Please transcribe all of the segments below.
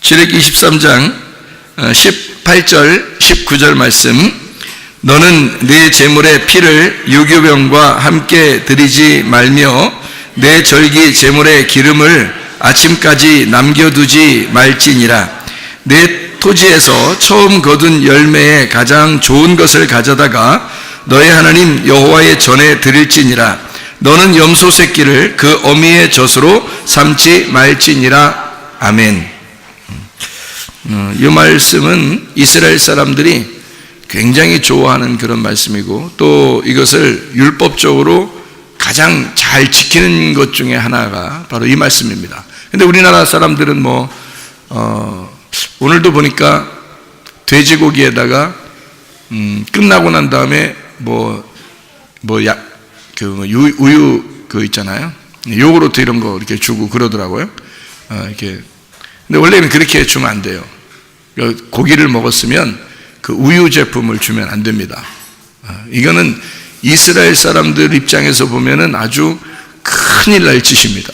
출애굽기 23장 18절 19절 말씀. 너는 내 제물의 피를 유교병과 함께 드리지 말며 내 절기 제물의 기름을 아침까지 남겨두지 말지니라. 내 토지에서 처음 거둔 열매의 가장 좋은 것을 가져다가 너의 하나님 여호와의 전에 드릴지니라. 너는 염소 새끼를 그 어미의 젖으로 삼지 말지니라. 아멘. 이 말씀은 이스라엘 사람들이 굉장히 좋아하는 그런 말씀이고, 또 이것을 율법적으로 가장 잘 지키는 것 중에 하나가 바로 이 말씀입니다. 근데 우리나라 사람들은 오늘도 보니까 돼지고기에다가 끝나고 난 다음에 우유 있잖아요. 요구르트 이런 거 이렇게 주고 그러더라고요. 이렇게. 근데 원래는 그렇게 주면 안 돼요. 고기를 먹었으면 그 우유 제품을 주면 안 됩니다. 이거는 이스라엘 사람들 입장에서 보면은 아주 큰일 날 짓입니다.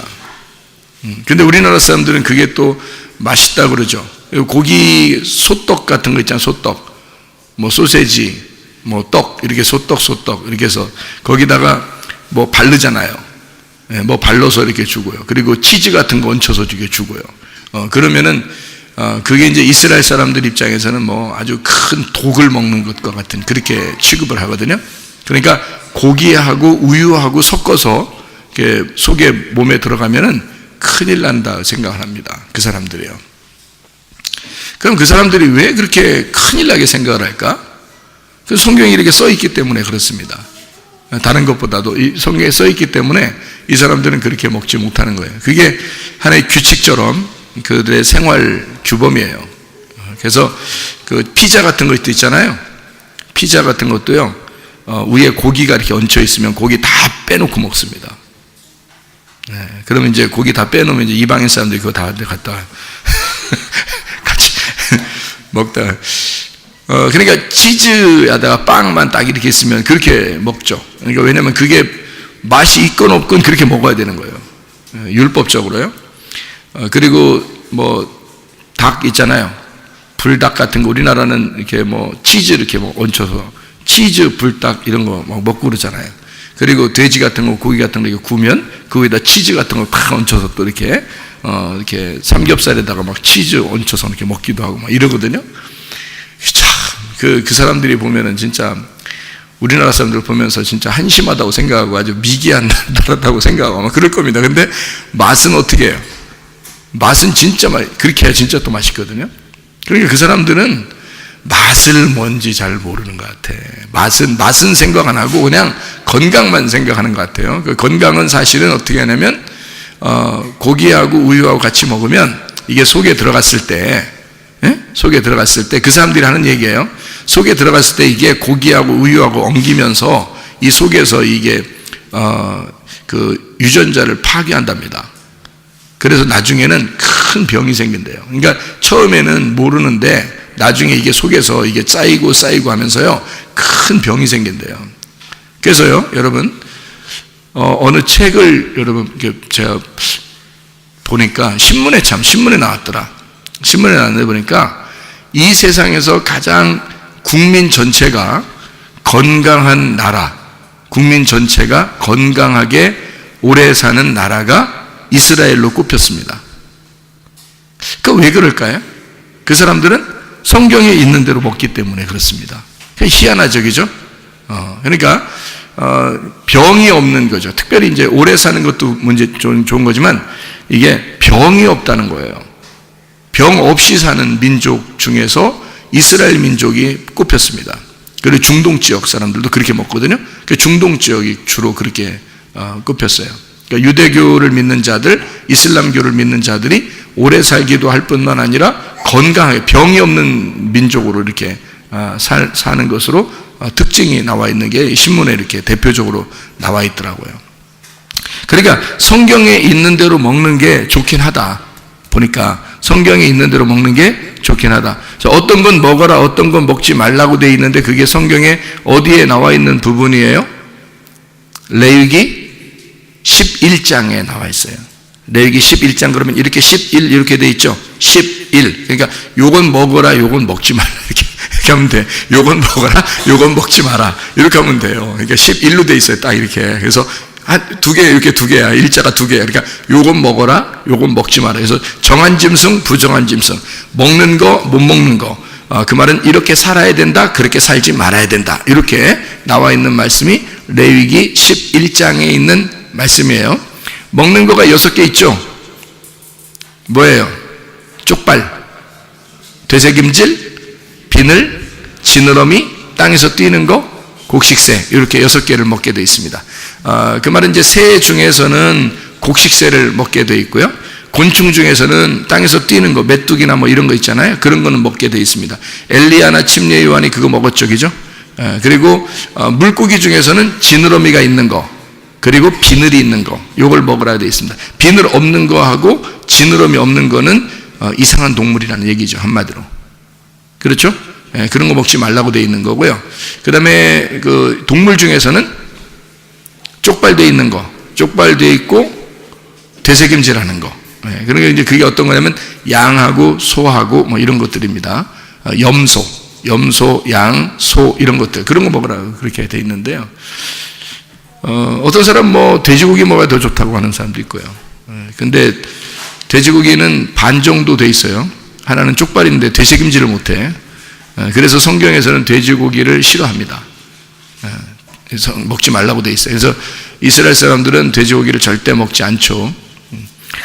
근데 우리나라 사람들은 그게 또 맛있다 그러죠. 고기 소떡 같은 거 있잖아요. 소떡, 소세지, 떡, 이렇게 소떡 이렇게 해서 거기다가 바르잖아요. 발라서 이렇게 주고요. 그리고 치즈 같은 거 얹혀서 이렇게 주고요. 그러면은 그게 이제 이스라엘 사람들 입장에서는 아주 큰 독을 먹는 것과 같은 그렇게 취급을 하거든요. 그러니까 고기하고 우유하고 섞어서 이렇게 속에 몸에 들어가면은 큰일 난다 생각을 합니다. 그 사람들이요. 그럼 그 사람들이 왜 그렇게 큰일 나게 생각을 할까? 그 성경에 이렇게 써 있기 때문에 그렇습니다. 다른 것보다도 이 성경에 써 있기 때문에 이 사람들은 그렇게 먹지 못하는 거예요. 그게 하나의 규칙처럼 그들의 생활 규범이에요. 그래서 그 피자 같은 것도 있잖아요. 피자 같은 것도요, 위에 고기가 이렇게 얹혀 있으면 고기 다 빼놓고 먹습니다. 그러면 이제 고기 다 빼놓으면 이제 이방인 사람들이 그거 다 갖다가 같이 먹다가 그러니까 치즈에다가 빵만 딱 이렇게 있으면 그렇게 먹죠. 그러니까 왜냐면 그게 맛이 있건 없건 그렇게 먹어야 되는 거예요. 율법적으로요. 그리고 닭 있잖아요. 불닭 같은 거 우리나라는 이렇게 치즈 이렇게 얹혀서 치즈 불닭 이런 거 먹고 그러잖아요. 그리고 돼지 같은 거 고기 같은 거 이렇게 구우면 그 위에다 치즈 같은 거 팍 얹혀서 또 이렇게 삼겹살에다가 치즈 얹혀서 이렇게 먹기도 하고 이러거든요. 참 그 사람들이 보면은 진짜 우리나라 사람들 보면서 진짜 한심하다고 생각하고 아주 미개한 나라다고 생각하고 그럴 겁니다. 근데 맛은 어떻게 해요? 맛은 진짜 그렇게 해야 진짜 또 맛있거든요. 그러니까 그 사람들은 맛을 뭔지 잘 모르는 것 같아. 맛은 생각 안 하고 그냥 건강만 생각하는 것 같아요. 그 건강은 사실은 어떻게 하냐면 고기하고 우유하고 같이 먹으면 이게 속에 들어갔을 때 그 사람들이 하는 얘기예요. 속에 들어갔을 때 이게 고기하고 우유하고 엉기면서 이 속에서 이게 그 유전자를 파괴한답니다. 그래서 나중에는 큰 병이 생긴대요. 그러니까 처음에는 모르는데 나중에 이게 속에서 이게 쌓이고 하면서요, 큰 병이 생긴대요. 그래서요, 여러분, 어느 책을 여러분, 제가 보니까 신문에 나왔더라. 신문에 나왔는데 보니까 이 세상에서 가장 국민 전체가 건강한 나라, 국민 전체가 건강하게 오래 사는 나라가 이스라엘로 꼽혔습니다. 그 왜 그럴까요? 그 사람들은 성경에 있는 대로 먹기 때문에 그렇습니다. 희한하죠, 그죠? 그러니까 병이 없는 거죠. 특별히 이제 오래 사는 것도 좋은 거지만 이게 병이 없다는 거예요. 병 없이 사는 민족 중에서 이스라엘 민족이 꼽혔습니다. 그리고 중동 지역 사람들도 그렇게 먹거든요. 중동 지역이 주로 그렇게 꼽혔어요. 그러니까 유대교를 믿는 자들, 이슬람교를 믿는 자들이 오래 살기도 할 뿐만 아니라 건강하게 병이 없는 민족으로 이렇게 사는 것으로 특징이 나와 있는 게 신문에 이렇게 대표적으로 나와 있더라고요. 그러니까 성경에 있는 대로 먹는 게 좋긴 하다. 보니까 성경에 있는 대로 먹는 게 좋긴 하다. 어떤 건 먹어라, 어떤 건 먹지 말라고 돼 있는데 그게 성경에 어디에 나와 있는 부분이에요? 레위기 11장에 나와 있어요. 레위기 11장 그러면 이렇게 11 이렇게 돼 있죠. 11. 그러니까 요건 먹어라, 요건 먹지 말라 이렇게 하면 돼. 요건 먹어라, 요건 먹지 마라 이렇게 하면 돼요. 그러니까 11로 돼 있어요. 딱 이렇게. 그래서 두 개, 이렇게 두 개야. 일자가 두 개야. 그러니까 요건 먹어라, 요건 먹지 마라. 그래서 정한 짐승, 부정한 짐승, 먹는 거, 못 먹는 거. 그 말은 이렇게 살아야 된다, 그렇게 살지 말아야 된다. 이렇게 나와 있는 말씀이 레위기 11장에 있는 말씀이에요. 먹는 거가 6개 있죠. 뭐예요? 쪽발, 되새김질, 비늘, 지느러미, 땅에서 뛰는 거, 곡식새, 이렇게 6개를 먹게 되어 있습니다. 그 말은 이제 새 중에서는 곡식새를 먹게 되어 있고요. 곤충 중에서는 땅에서 뛰는 거, 메뚜기나 뭐 이런 거 있잖아요. 그런 거는 먹게 되어 있습니다. 엘리야나 침례 요한이 그거 먹었죠, 그죠? 그리고 물고기 중에서는 지느러미가 있는 거, 그리고 비늘이 있는 거, 요걸 먹으라 되어 있습니다. 비늘 없는 거하고 지느러미 없는 거는 이상한 동물이라는 얘기죠, 한마디로. 그렇죠? 그런 거 먹지 말라고 되어 있는 거고요. 그 다음에 그 동물 중에서는 쪽발되어 있는 거, 쪽발되어 있고 되새김질하는 거. 그러니까 이제 그게 어떤 거냐면 양하고 소하고 뭐 이런 것들입니다. 염소, 양, 소 이런 것들, 그런 거 먹으라고 그렇게 돼 있는데요. 어떤 사람 뭐 돼지고기 먹어야 더 좋다고 하는 사람도 있고요. 근데 돼지고기는 반 정도 돼 있어요. 하나는 쪽발인데 되새김질을 못해. 그래서 성경에서는 돼지고기를 싫어합니다. 그래서 먹지 말라고 돼 있어요. 그래서 이스라엘 사람들은 돼지고기를 절대 먹지 않죠.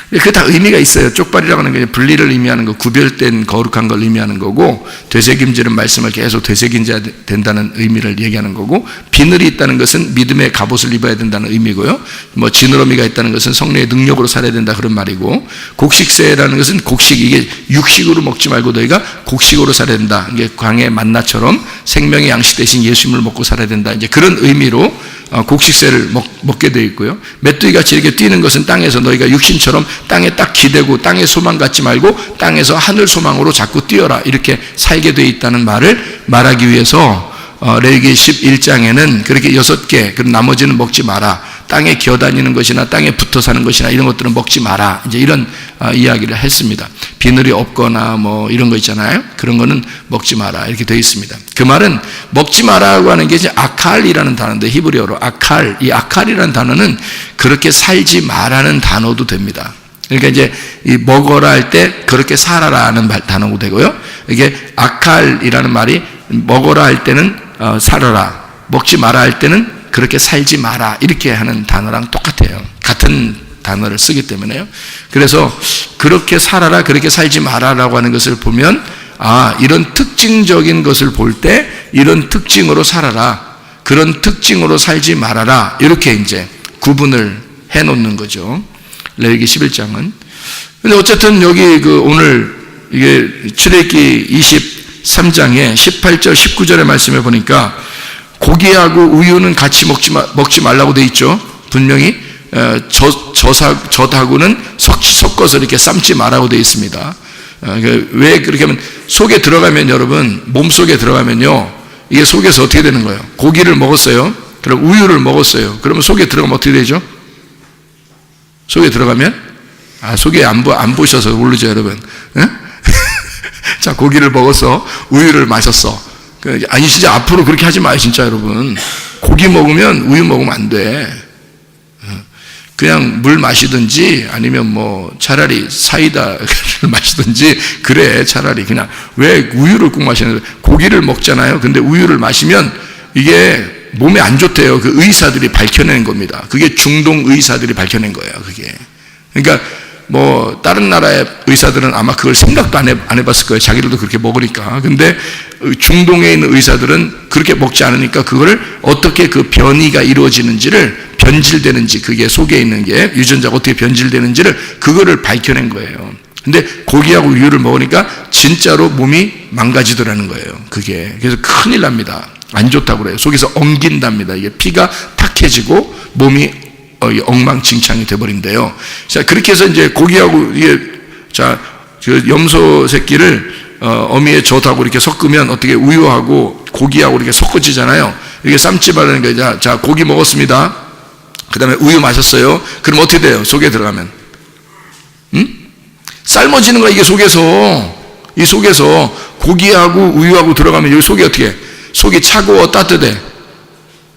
그게 다 의미가 있어요. 쪽발이라고 하는 게 분리를 의미하는 거, 구별된 거룩한 걸 의미하는 거고, 되새김질은 말씀을 계속 되새김져야 된다는 의미를 얘기하는 거고, 비늘이 있다는 것은 믿음의 갑옷을 입어야 된다는 의미고요. 뭐 지느러미가 있다는 것은 성령의 능력으로 살아야 된다 그런 말이고, 곡식새라는 것은 곡식, 이게 육식으로 먹지 말고 너희가 곡식으로 살아야 된다. 이게 광야의 만나처럼 생명의 양식 대신 예수님을 먹고 살아야 된다. 이제 그런 의미로 곡식새를 먹게 되어 있고요. 메뚜기같이 이렇게 뛰는 것은 땅에서 너희가 육신처럼 땅에 딱 기대고 땅의 소망 갖지 말고 땅에서 하늘 소망으로 자꾸 뛰어라, 이렇게 살게 되어 있다는 말을 말하기 위해서 레위기 11장에는 그렇게 6개, 그럼 나머지는 먹지 마라, 땅에 기어다니는 것이나 땅에 붙어 사는 것이나 이런 것들은 먹지 마라, 이제 이런 이야기를 했습니다. 비늘이 없거나 뭐 이런 거 있잖아요. 그런 거는 먹지 마라 이렇게 되어 있습니다. 그 말은 먹지 마라고 하는 게 이제 아칼이라는 단어인데, 히브리어로 아칼, 이 아칼이라는 단어는 그렇게 살지 마라는 단어도 됩니다. 그러니까 이제 이 먹어라 할 때 그렇게 살아라는 단어가 되고요. 이게 아칼이라는 말이 먹어라 할 때는 살아라, 먹지 마라 할 때는 그렇게 살지 마라, 이렇게 하는 단어랑 똑같아요. 같은 단어를 쓰기 때문에요. 그래서 그렇게 살아라, 그렇게 살지 마라라고 하는 것을 보면, 이런 특징적인 것을 볼 때 이런 특징으로 살아라, 그런 특징으로 살지 말아라, 이렇게 이제 구분을 해 놓는 거죠. 레위기 11장은. 근데 어쨌든 여기 오늘 이게 출애굽기 23장에 18절 19절의 말씀에 보니까 고기하고 우유는 같이 먹지 말라고 돼 있죠. 분명히 젖하고는 섞어서 이렇게 삶지 말라고 돼 있습니다. 왜 그렇게 하면, 속에 들어가면 여러분, 몸속에 들어가면요, 이게 속에서 어떻게 되는 거예요? 고기를 먹었어요. 그럼 우유를 먹었어요. 그러면 속에 들어가면 어떻게 되죠? 속에 들어가면, 속에 안 보셔서 모르죠, 여러분. 자, 고기를 먹었어, 우유를 마셨어. 아니 진짜 앞으로 그렇게 하지 마요, 진짜 여러분. 고기 먹으면 우유 먹으면 안 돼. 그냥 물 마시든지 아니면 뭐 차라리 사이다를 마시든지 그래. 차라리 그냥 왜 우유를 꼭 마시는 거예요? 고기를 먹잖아요. 근데 우유를 마시면 이게 몸에 안 좋대요. 그 의사들이 밝혀낸 겁니다. 그게 중동 의사들이 밝혀낸 거예요, 그게. 그러니까 뭐 다른 나라의 의사들은 아마 그걸 생각도 안 해봤을 거예요. 자기들도 그렇게 먹으니까. 근데 중동에 있는 의사들은 그렇게 먹지 않으니까 그거를 어떻게 그 변이가 이루어지는지를, 변질되는지, 그게 속에 있는 게 유전자가 어떻게 변질되는지를 그거를 밝혀낸 거예요. 근데 고기하고 우유를 먹으니까 진짜로 몸이 망가지더라는 거예요, 그게. 그래서 큰일 납니다. 안 좋다고 그래요. 속에서 엉긴답니다. 이게 피가 탁해지고 몸이 엉망진창이 돼버린대요. 자, 그렇게 해서 이제 고기하고 이게, 자, 그 염소 새끼를 어미의 젖하고 이렇게 섞으면 어떻게 우유하고 고기하고 이렇게 섞어지잖아요. 이렇게 삶지 말라는 거예요. 자, 고기 먹었습니다. 그 다음에 우유 마셨어요. 그럼 어떻게 돼요? 속에 들어가면 삶아지는 거야, 이게 속에서. 이 속에서 고기하고 우유하고 들어가면 여기 속이 어떻게 해? 속이 차가워, 따뜻해?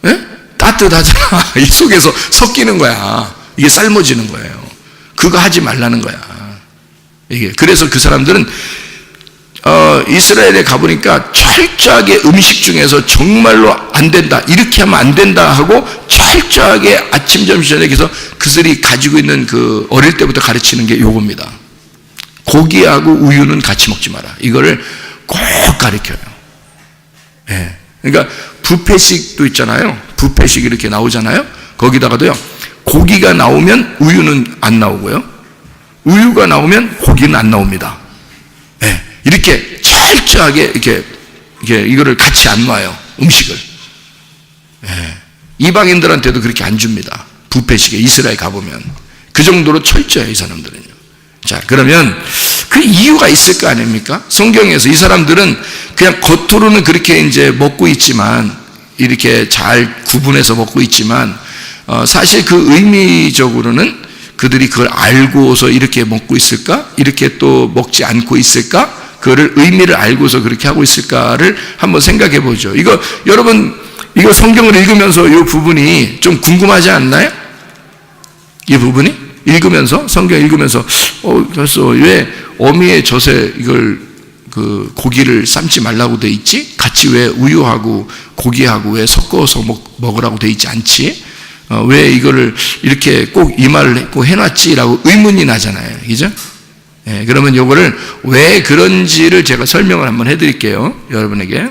예? 따뜻하잖아. 이 속에서 섞이는 거야. 이게 삶아지는 거예요. 그거 하지 말라는 거야. 이게. 그래서 그 사람들은 이스라엘에 가보니까 철저하게 음식 중에서 정말로 안 된다, 이렇게 하면 안 된다 하고 철저하게 아침, 점심, 저녁에서 그들이 가지고 있는 그 어릴 때부터 가르치는 게 요겁니다. 고기하고 우유는 같이 먹지 마라. 이거를 꼭 가르쳐요. 예. 그러니까 뷔페식도 있잖아요. 뷔페식 이렇게 나오잖아요. 거기다가도요, 고기가 나오면 우유는 안 나오고요, 우유가 나오면 고기는 안 나옵니다. 예. 이렇게 철저하게 이렇게 이거를 같이 안 놔요, 음식을. 예. 이방인들한테도 그렇게 안 줍니다. 뷔페식에 이스라엘 가보면 그 정도로 철저해요, 이 사람들은요. 자, 그러면 그 이유가 있을 거 아닙니까? 성경에서 이 사람들은 그냥 겉으로는 그렇게 이제 먹고 있지만, 이렇게 잘 구분해서 먹고 있지만, 사실 그 의미적으로는 그들이 그걸 알고서 이렇게 먹고 있을까? 이렇게 또 먹지 않고 있을까? 그거를 의미를 알고서 그렇게 하고 있을까를 한번 생각해 보죠. 이거, 여러분, 이거 성경을 읽으면서 이 부분이 좀 궁금하지 않나요? 이 부분이? 읽으면서, 성경 읽으면서, 그래서 왜 어미의 젖에 이걸, 그 고기를 삶지 말라고 돼 있지? 같이 왜 우유하고 고기하고 왜 섞어서 먹으라고 돼 있지 않지? 왜 이거를 이렇게 꼭 이 말을 꼭 해놨지라고 의문이 나잖아요. 그죠? 예, 그러면 요거를 왜 그런지를 제가 설명을 한번 해드릴게요, 여러분에게.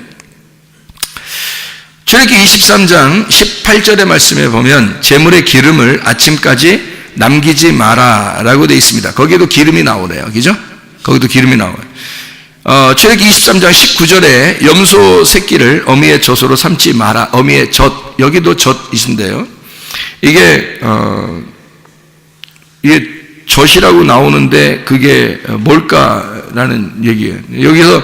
출애굽기 23장 18절의 말씀에 보면 재물의 기름을 아침까지 남기지 마라 라고 되어 있습니다. 거기에도 기름이 나오네요. 그죠? 거기도 기름이 나와요. 출애굽기 23장 19절에 염소 새끼를 어미의 젖으로 삼지 마라. 어미의 젖, 여기도 젖이신데요, 이게 젖이라고 나오는데 그게 뭘까라는 얘기예요. 여기서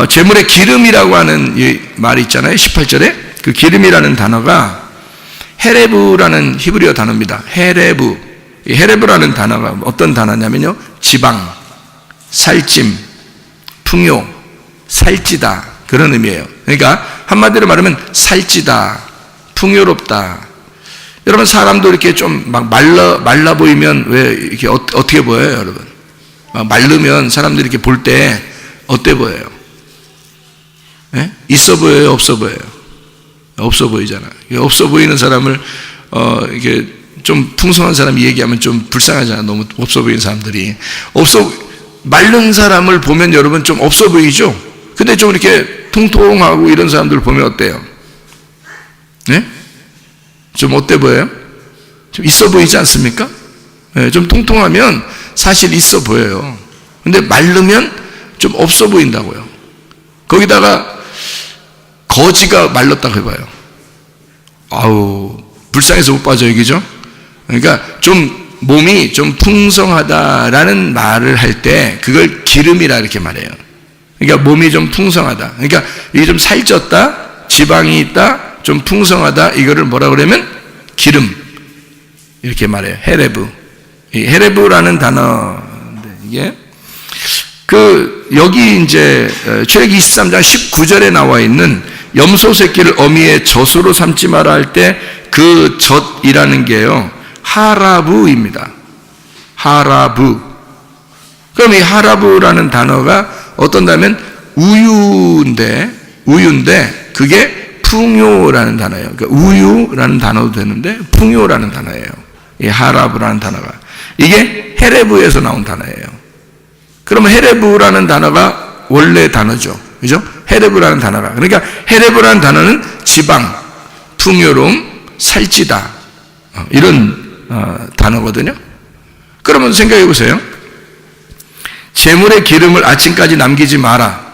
재물의 기름이라고 하는 이 말이 있잖아요. 18절에 그 기름이라는 단어가 헤레브라는 히브리어 단어입니다. 헤레브. 이 헤레브라는 단어가 어떤 단어냐면요, 지방, 살찜, 풍요, 살찌다, 그런 의미예요. 그러니까 한마디로 말하면 살찌다, 풍요롭다. 여러분, 사람도 이렇게 좀 막 말라 보이면 왜 이렇게 어떻게 보여요, 여러분? 막 마르면 사람들이 이렇게 볼 때 어때 보여요? 예? 있어 보여요, 없어 보여요? 없어 보이잖아. 없어 보이는 사람을 이게 좀 풍성한 사람이 얘기하면 좀 불쌍하잖아. 너무 없어 보이는 사람들이. 마른 사람을 보면 여러분 좀 없어 보이죠? 근데 좀 이렇게 통통하고 이런 사람들을 보면 어때요? 네? 좀 어때 보여요? 좀 있어 보이지 않습니까? 네, 좀 통통하면 사실 있어 보여요. 근데 마르면 좀 없어 보인다고요. 거기다가 거지가 말랐다고 해봐요. 아우, 불쌍해서 못 빠져, 얘기죠? 그러니까 좀 몸이 좀 풍성하다라는 말을 할 때 그걸 기름이라 이렇게 말해요. 그러니까 몸이 좀 풍성하다. 그러니까 이게 좀 살쪘다, 지방이 있다, 좀 풍성하다, 이거를 뭐라 그러면 기름, 이렇게 말해요. 헤레브. 이 헤레브라는 단어인데, 이게 여기 이제 출애굽기 23장 19절에 나와 있는 염소 새끼를 어미의 젖으로 삼지 마라 할 때 그 젖이라는 게요, 하라브입니다. 하라브. 그럼 이 하라브라는 단어가 어떤다면 우유인데 그게 풍요라는 단어예요. 그러니까 우유라는 단어도 되는데 풍요라는 단어예요. 이 하라브라는 단어가. 이게 헤레브에서 나온 단어예요. 그러면 헤레브라는 단어가 원래 단어죠. 그죠? 헤레브라는 단어가. 그러니까 헤레브라는 단어는 지방, 풍요로움, 살찌다, 이런 단어거든요. 그러면 생각해 보세요. 재물의 기름을 아침까지 남기지 마라.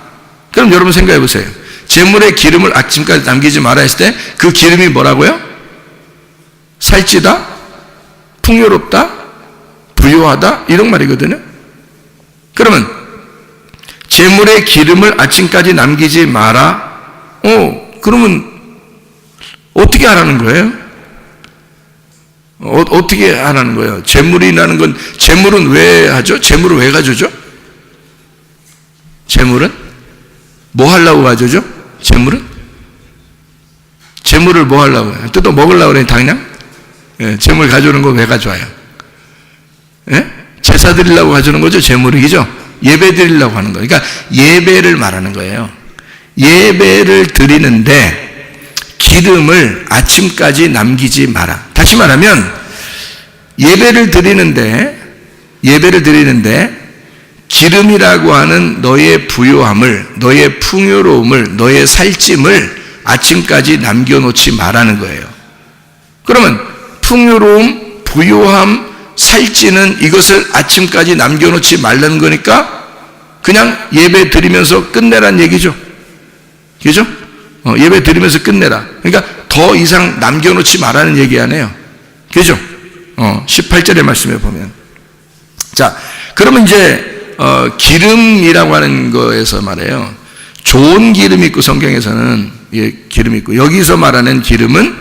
그럼 여러분 생각해 보세요. 재물의 기름을 아침까지 남기지 마라 했을 때 그 기름이 뭐라고요? 살찌다, 풍요롭다, 부유하다, 이런 말이거든요. 그러면 재물의 기름을 아침까지 남기지 마라. 그러면 어떻게 하라는 거예요? 어떻게 하라는 거예요? 재물이라는 건, 재물은 왜 하죠? 재물을 왜 가져죠? 재물은? 뭐 하려고 가져죠? 재물은? 재물을 뭐 하려고 해요? 뜯어 먹으려고 그래, 당장? 예, 재물 가져오는 거 왜 가져와요? 예? 제사 드리려고 가져오는 거죠? 재물이죠? 예배 드리려고 하는 거예요. 그러니까 예배를 말하는 거예요. 예배를 드리는데 기름을 아침까지 남기지 마라. 다시 말하면 예배를 드리는데 기름이라고 하는 너의 부요함을, 너의 풍요로움을, 너의 살찜을 아침까지 남겨놓지 말라는 거예요. 그러면 풍요로움, 부요함, 살찌는 이것을 아침까지 남겨놓지 말라는 거니까 그냥 예배 드리면서 끝내란 얘기죠. 그죠? 예배 드리면서 끝내라. 그러니까 더 이상 남겨놓지 말라는 얘기 아니에요. 그죠? 18절의 말씀에 보면. 자, 그러면 이제, 기름이라고 하는 거에서 말해요. 좋은 기름이 있고 성경에서는 기름이 있고, 여기서 말하는 기름은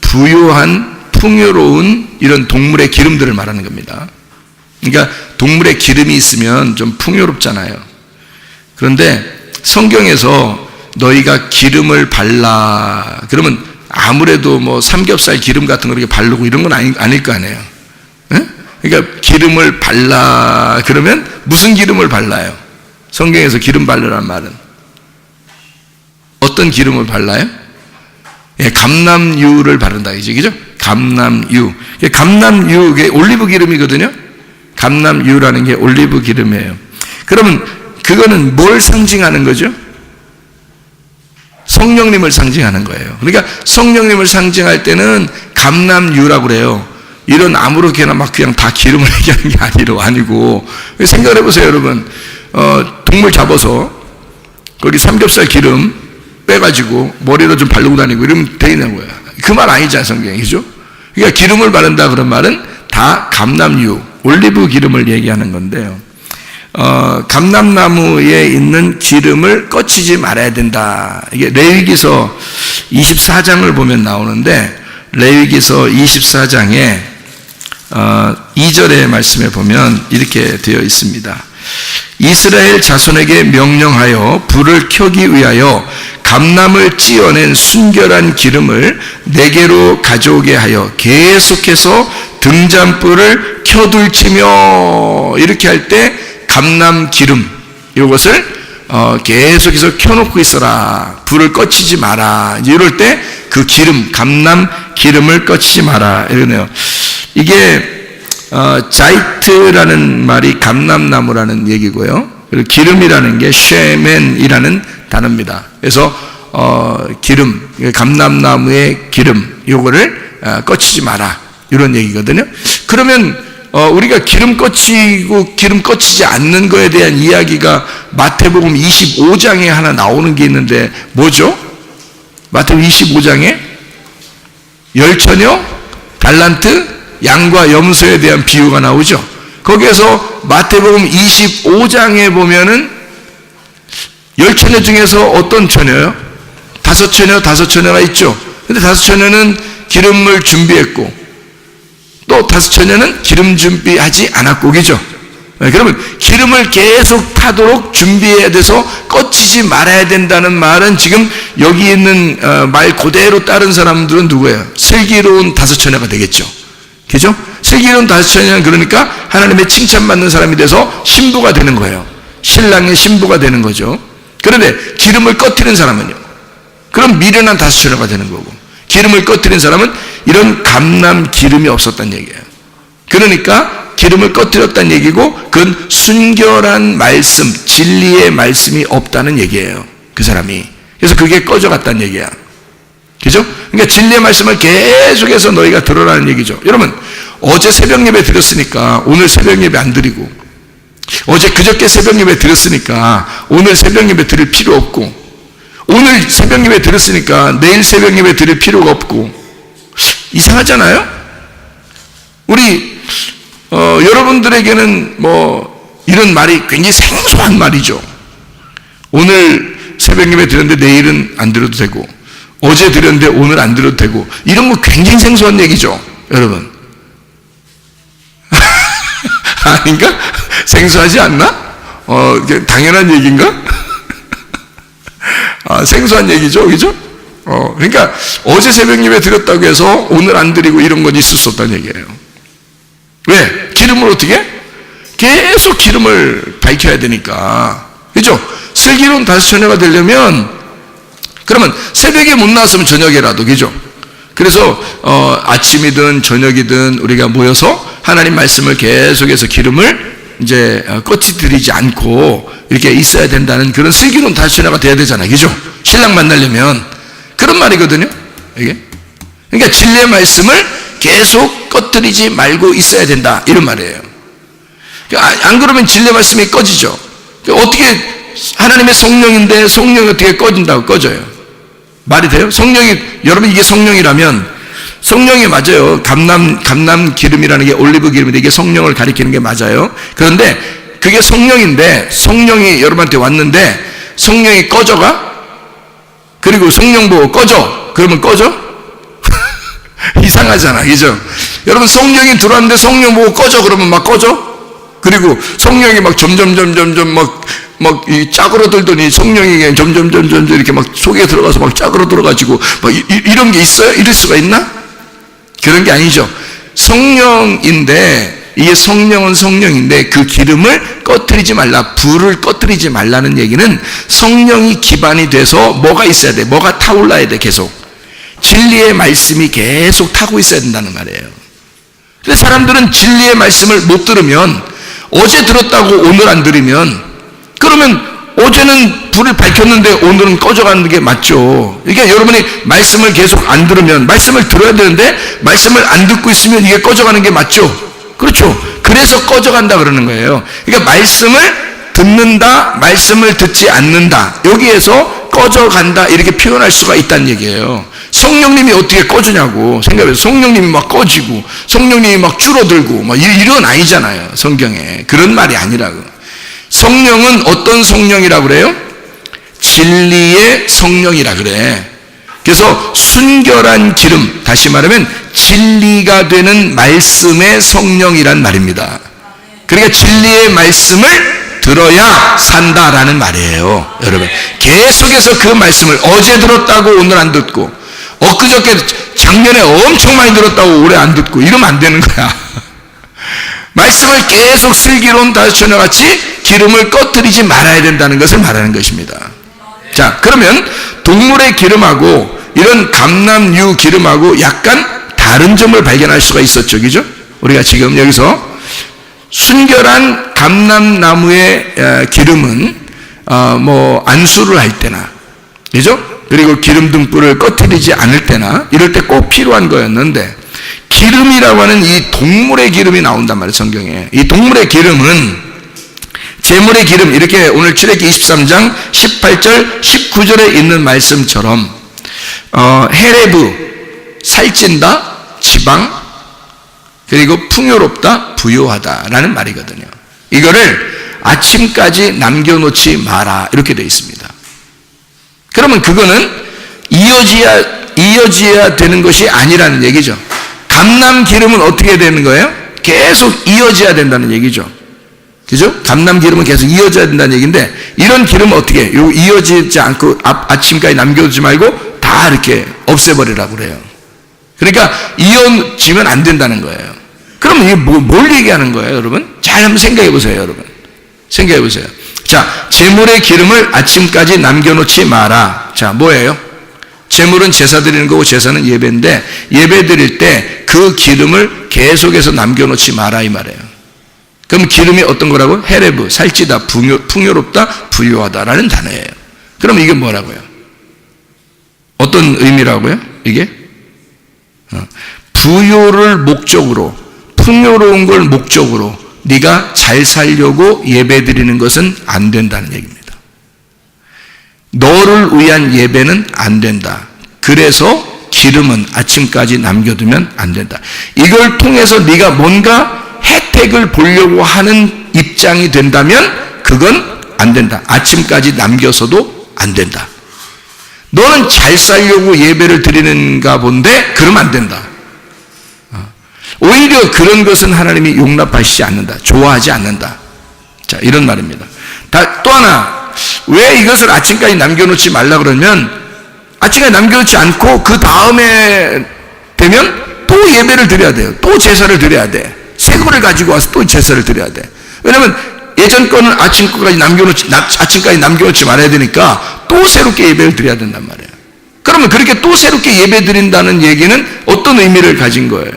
부요한, 풍요로운 이런 동물의 기름들을 말하는 겁니다. 그러니까 동물의 기름이 있으면 좀 풍요롭잖아요. 그런데 성경에서 너희가 기름을 발라, 그러면 아무래도 뭐 삼겹살 기름 같은 거 이렇게 바르고 이런 건 아닐 거 아니에요. 네? 그러니까 기름을 발라, 그러면 무슨 기름을 발라요? 성경에서 기름 바르란 말은 어떤 기름을 발라요? 예, 감람유를 바른다 이제, 그죠? 감람유. 감람유, 그게 올리브 기름이거든요. 감람유라는 게 올리브 기름이에요. 그러면 그거는 뭘 상징하는 거죠? 성령님을 상징하는 거예요. 그러니까 성령님을 상징할 때는 감람유라고 그래요. 이런 아무렇게나 막 그냥 다 기름을 얘기하는 게 아니고, 생각을 해보세요, 여러분. 동물 잡아서 거기 삼겹살 기름 빼가지고 머리로 좀 바르고 다니고 이러면 되는 거야. 그 말 아니잖아요, 성경이. 그죠? 그러니까 기름을 바른다 그런 말은 다 감람유, 올리브 기름을 얘기하는 건데요. 감람나무에 있는 기름을 꺼치지 말아야 된다. 이게 레위기서 24장을 보면 나오는데, 레위기서 24장에 2절의 말씀에 보면 이렇게 되어 있습니다. 이스라엘 자손에게 명령하여 불을 켜기 위하여 감람을 찌어낸 순결한 기름을 내게로 가져오게 하여 계속해서 등잔불을 켜둘지며, 이렇게 할 때 감람 기름, 이것을 계속해서 켜놓고 있어라. 불을 꺼치지 마라. 이럴 때 그 기름, 감람 기름을 꺼치지 마라. 이러네요. 이게 자이트라는 말이 감람나무라는 얘기고요. 그리고 기름이라는 게 쉐멘이라는 단어입니다. 그래서 기름, 감람나무의 기름, 요거를 꺼치지 마라. 이런 얘기거든요. 그러면 우리가 기름 꺼치고 기름 꺼치지 않는 거에 대한 이야기가 마태복음 25장에 하나 나오는 게 있는데 뭐죠? 마태복음 25장에 열처녀, 달란트, 양과 염소에 대한 비유가 나오죠. 거기에서 마태복음 25장에 보면은 열처녀 중에서 어떤 처녀요? 다섯 처녀가 있죠. 근데 다섯 처녀는 기름을 준비했고, 또 다섯 처녀는 기름 준비하지 않았고, 그죠? 그러면 기름을 계속 타도록 준비해야 돼서 꺼치지 말아야 된다는 말은 지금 여기 있는 말 그대로 따른 사람들은 누구예요? 슬기로운 다섯 처녀가 되겠죠. 그죠? 슬기로운 다섯 처녀는 그러니까 하나님의 칭찬받는 사람이 돼서 신부가 되는 거예요. 신랑의 신부가 되는 거죠. 그런데 기름을 꺼트린 사람은요? 그럼 미련한 다섯 처녀가 되는 거고, 기름을 꺼트린 사람은 이런 감람 기름이 없었다는 얘기예요. 그러니까 기름을 꺼뜨렸다는 얘기고, 그건 순결한 말씀, 진리의 말씀이 없다는 얘기예요. 그 사람이. 그래서 그게 꺼져갔다는 얘기야. 그죠? 그러니까 진리의 말씀을 계속해서 너희가 들으라는 얘기죠. 여러분, 어제 새벽 예배 드렸으니까 오늘 새벽 예배 안 드리고, 어제 그저께 새벽 예배 드렸으니까 오늘 새벽 예배 드릴 필요 없고, 오늘 새벽 예배 드렸으니까 내일 새벽 예배 드릴 필요가 없고, 이상하잖아요? 우리 여러분들에게는 뭐 이런 말이 굉장히 생소한 말이죠. 오늘 새벽 예배 드렸는데 내일은 안 드려도 되고, 어제 드렸는데 오늘 안 드려도 되고, 이런 거 굉장히 생소한 얘기죠, 여러분. 아닌가? 생소하지 않나? 당연한 얘기인가? 생소한 얘기죠, 그죠? 그러니까 어제 새벽 예배 드렸다고 해서 오늘 안 드리고 이런 건 있을 수 없다는 얘기예요. 왜? 기름을 어떻게? 계속 기름을 밝혀야 되니까. 그죠? 슬기로운 다시 처녀가 되려면, 그러면 새벽에 못 나왔으면 저녁에라도, 그죠? 그래서, 아침이든 저녁이든 우리가 모여서 하나님 말씀을 계속해서 기름을 이제 꺼트리지 않고 이렇게 있어야 된다는 그런 슬기로운 다시 처녀가 돼야 되잖아요. 그죠? 신랑 만나려면. 그런 말이거든요. 이게. 그러니까 진리의 말씀을 계속 꺼트리지 말고 있어야 된다. 이런 말이에요. 안 그러면 진리의 말씀이 꺼지죠. 어떻게 하나님의 성령인데 성령이 어떻게 꺼진다고 꺼져요? 말이 돼요? 성령이, 여러분 이게 성령이라면 성령이 맞아요. 감람 기름이라는 게 올리브 기름인데 이게 성령을 가리키는 게 맞아요. 그런데 그게 성령인데 성령이 여러분한테 왔는데 성령이 꺼져가? 그리고 성령 보고 꺼져. 그러면 꺼져? 이상하잖아. 그죠? 여러분 성령이 들어왔는데 성령 보고 꺼져. 그러면 막 꺼져? 그리고 성령이 막 점점 막 이 짜그러들더니 성령이 점점 이렇게 막 속에 들어가서 막 짜그러들어가지고 막 이런 게 있어요? 이럴 수가 있나? 그런 게 아니죠. 성령인데 이게 성령은 성령인데 그 기름을 꺼뜨리지 말라, 불을 꺼뜨리지 말라는 얘기는 성령이 기반이 돼서 뭐가 있어야 돼? 뭐가 타올라야 돼? 계속 진리의 말씀이 계속 타고 있어야 된다는 말이에요. 근데 사람들은 진리의 말씀을 못 들으면, 어제 들었다고 오늘 안 들으면, 그러면 어제는 불을 밝혔는데 오늘은 꺼져가는 게 맞죠. 그러니까 여러분이 말씀을 계속 안 들으면, 말씀을 들어야 되는데 말씀을 안 듣고 있으면 이게 꺼져가는 게 맞죠. 그렇죠. 그래서 꺼져간다 그러는 거예요. 그러니까 말씀을 듣는다, 말씀을 듣지 않는다, 여기에서 꺼져간다 이렇게 표현할 수가 있다는 얘기예요. 성령님이 어떻게 꺼지냐고 생각해서 성령님이 막 꺼지고 성령님이 막 줄어들고 막 이런 아니잖아요. 성경에 그런 말이 아니라고. 성령은 어떤 성령이라고 그래요? 진리의 성령이라 그래. 그래서 순결한 기름, 다시 말하면 진리가 되는 말씀의 성령이란 말입니다. 그러니까 진리의 말씀을 들어야 산다라는 말이에요. 여러분 계속해서 그 말씀을 어제 들었다고 오늘 안 듣고, 엊그저께 작년에 엄청 많이 들었다고 올해 안 듣고 이러면 안 되는 거야. 말씀을 계속 슬기로운 다시 처녀같이 기름을 꺼뜨리지 말아야 된다는 것을 말하는 것입니다. 자, 그러면 동물의 기름하고 이런 감람유 기름하고 약간 다른 점을 발견할 수가 있었죠. 그죠? 우리가 지금 여기서 순결한 감람나무의 기름은 뭐 안수를 할 때나, 그죠? 그리고 기름 등불을 꺼뜨리지 않을 때나 이럴 때 꼭 필요한 거였는데, 기름이라고 하는 이 동물의 기름이 나온단 말이에요. 성경에 이 동물의 기름은 제물의 기름, 이렇게 오늘 출애굽기 23장 18절 19절에 있는 말씀처럼 헤레브, 살찐다, 지방, 그리고 풍요롭다, 부요하다라는 말이거든요. 이거를 아침까지 남겨놓지 마라 이렇게 되어 있습니다. 그러면 그거는 이어져야 되는 것이 아니라는 얘기죠. 감람 기름은 어떻게 되는 거예요? 계속 이어져야 된다는 얘기죠. 그죠? 감람 기름은 계속 이어져야 된다는 얘기인데, 이런 기름은 어떻게 해요? 이어지지 않고 아침까지 남겨두지 말고 다 이렇게 없애버리라고 그래요. 그러니까 이어지면 안 된다는 거예요. 그러면 이게 뭘 얘기하는 거예요, 여러분? 잘 한번 생각해 보세요, 여러분. 생각해 보세요. 자, 제물의 기름을 아침까지 남겨놓지 마라. 자, 뭐예요? 제물은 제사 드리는 거고 제사는 예배인데, 예배 드릴 때 그 기름을 계속해서 남겨놓지 마라 이 말이에요. 그럼 기름이 어떤 거라고? 헤레브, 살찌다, 풍요롭다, 부요하다라는 단어예요. 그럼 이게 뭐라고요? 어떤 의미라고요? 이게? 부요를 목적으로, 풍요로운 걸 목적으로 네가 잘 살려고 예배 드리는 것은 안 된다는 얘기입니다. 너를 위한 예배는 안 된다. 그래서 기름은 아침까지 남겨두면 안 된다. 이걸 통해서 네가 뭔가 혜택을 보려고 하는 입장이 된다면 그건 안 된다. 아침까지 남겨서도 안 된다. 너는 잘 살려고 예배를 드리는가 본데 그러면 안 된다. 오히려 그런 것은 하나님이 용납하시지 않는다. 좋아하지 않는다. 자, 이런 말입니다. 또 하나, 왜 이것을 아침까지 남겨놓지 말라 그러면, 아침까지 남겨놓지 않고 그 다음에 되면 또 예배를 드려야 돼요. 또 제사를 드려야 돼. 새 거를 가지고 와서 또 제사를 드려야 돼. 왜냐면 예전 거는 아침까지 남겨놓지 말아야 되니까 또 새롭게 예배를 드려야 된단 말이에요. 그러면 그렇게 또 새롭게 예배 드린다는 얘기는 어떤 의미를 가진 거예요?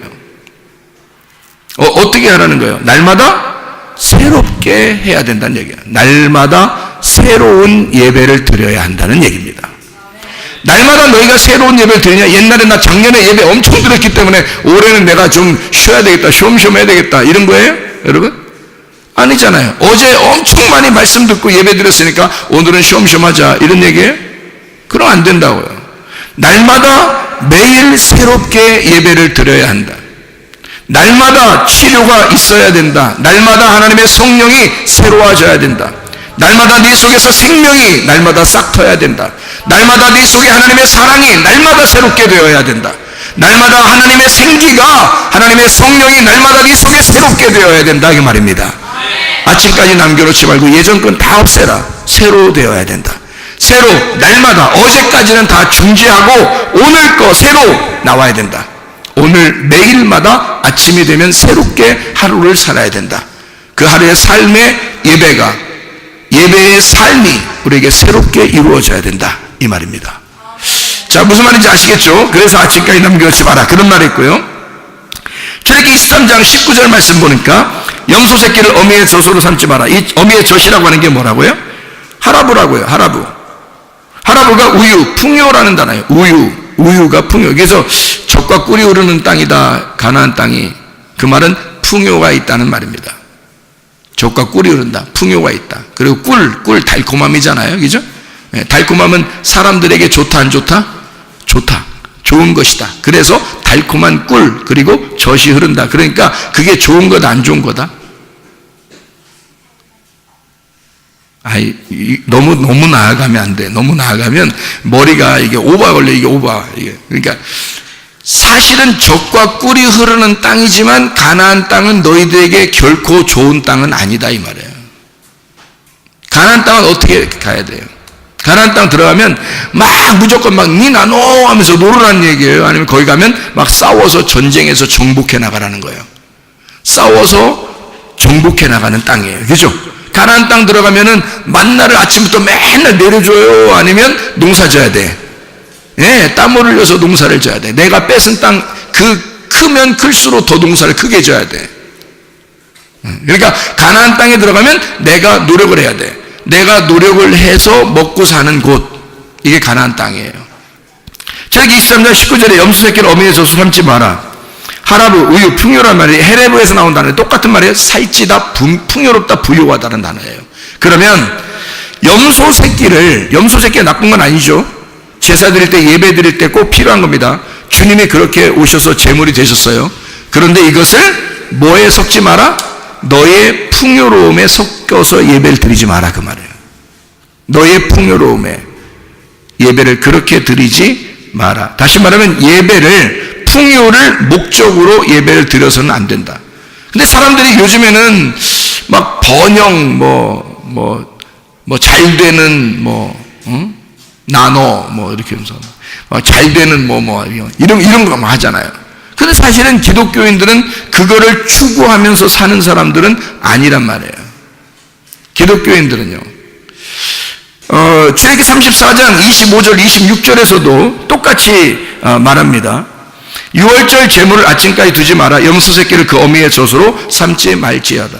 어떻게 하라는 거예요? 날마다 새롭게 해야 된다는 얘기예요. 날마다 새로운 예배를 드려야 한다는 얘기입니다. 날마다 너희가 새로운 예배를 드리냐? 옛날에 나 작년에 예배 엄청 드렸기 때문에 올해는 내가 좀 쉬어야 되겠다, 쉬엄쉬엄 해야 되겠다, 이런 거예요? 여러분? 아니잖아요. 어제 엄청 많이 말씀 듣고 예배 드렸으니까 오늘은 쉬엄쉬엄 하자, 이런 얘기예요? 그럼 안 된다고요. 날마다 매일 새롭게 예배를 드려야 한다. 날마다 치료가 있어야 된다. 날마다 하나님의 성령이 새로워져야 된다. 날마다 네 속에서 생명이 날마다 싹터야 된다. 날마다 네 속에 하나님의 사랑이 날마다 새롭게 되어야 된다. 날마다 하나님의 생기가, 하나님의 성령이 날마다 네 속에 새롭게 되어야 된다, 이 말입니다. 아침까지 남겨놓지 말고 예전 건 다 없애라. 새로 되어야 된다. 새로, 날마다, 어제까지는 다 중지하고 오늘 거 새로 나와야 된다. 오늘 매일마다 아침이 되면 새롭게 하루를 살아야 된다. 그 하루의 삶의 예배의 삶이 우리에게 새롭게 이루어져야 된다, 이 말입니다. 자, 무슨 말인지 아시겠죠? 그래서 아침까지 남겨놓지 마라, 그런 말이 있고요. 출애굽기 23장 19절 말씀 보니까 염소 새끼를 어미의 젖으로 삼지 마라. 이 어미의 젖이라고 하는 게 뭐라고요? 하라부라고요. 하라부가 우유, 풍요라는 단어예요. 우유가 풍요. 그래서 젖과 꿀이 흐르는 땅이다, 가나안 땅이. 그 말은 풍요가 있다는 말입니다. 젖과 꿀이 흐른다, 풍요가 있다. 그리고 꿀 달콤함이잖아요, 그죠? 달콤함은 사람들에게 좋다, 안 좋다? 좋다, 좋은 것이다. 그래서 달콤한 꿀, 그리고 젖이 흐른다. 그러니까 그게 좋은 거다, 안 좋은 거다? 너무 나아가면 안 돼. 너무 나아가면 머리가 이게 오바 걸려, 이게 오바. 그러니까 사실은 젖과 꿀이 흐르는 땅이지만 가나안 땅은 너희들에게 결코 좋은 땅은 아니다, 이 말이에요. 가나안 땅은 어떻게 가야 돼요? 가나안 땅 들어가면 막 무조건 막 니나노 하면서 놀으라는 얘기예요. 아니면 거기 가면 막 싸워서 전쟁에서 정복해 나가라는 거예요. 싸워서 정복해 나가는 땅이에요. 그죠? 가나안 땅 들어가면은 만나를 아침부터 맨날 내려줘요. 아니면 농사 져야 돼. 땀을 흘려서 농사를 져야 돼. 내가 뺏은 땅, 크면 클수록 더 농사를 크게 져야 돼. 그러니까 가나안 땅에 들어가면 내가 노력을 해야 돼. 내가 노력을 해서 먹고 사는 곳, 이게 가나안 땅이에요. 출애굽기 23장 19절에 염소 새끼를 어미의 젖으로 삼지 마라. 하라부, 우유, 풍요란 말이 헤레브에서 나온 단어예요. 똑같은 말이에요. 살찌다, 풍요롭다, 부유하다는 단어예요. 그러면 염소 새끼가 나쁜 건 아니죠. 제사 드릴 때, 예배 드릴 때 꼭 필요한 겁니다. 주님이 그렇게 오셔서 제물이 되셨어요. 그런데 이것을 뭐에 섞지 마라? 너의 풍요로움에 섞어서 예배를 드리지 마라, 그 말이에요. 너의 풍요로움에 예배를 그렇게 드리지 마라. 다시 말하면 풍요를 목적으로 예배를 드려서는 안 된다. 근데 사람들이 요즘에는 막 번영, 잘 되는, 나노, 이렇게 하면서, 잘 되는, 이런 거 하잖아요. 근데 사실은 기독교인들은 그거를 추구하면서 사는 사람들은 아니란 말이에요. 기독교인들은요. 출애굽기 34장 25절, 26절에서도 똑같이 말합니다. 6월절 제물을 아침까지 두지 마라. 염소 새끼를 그 어미의 젖으로 삼지 말지어다.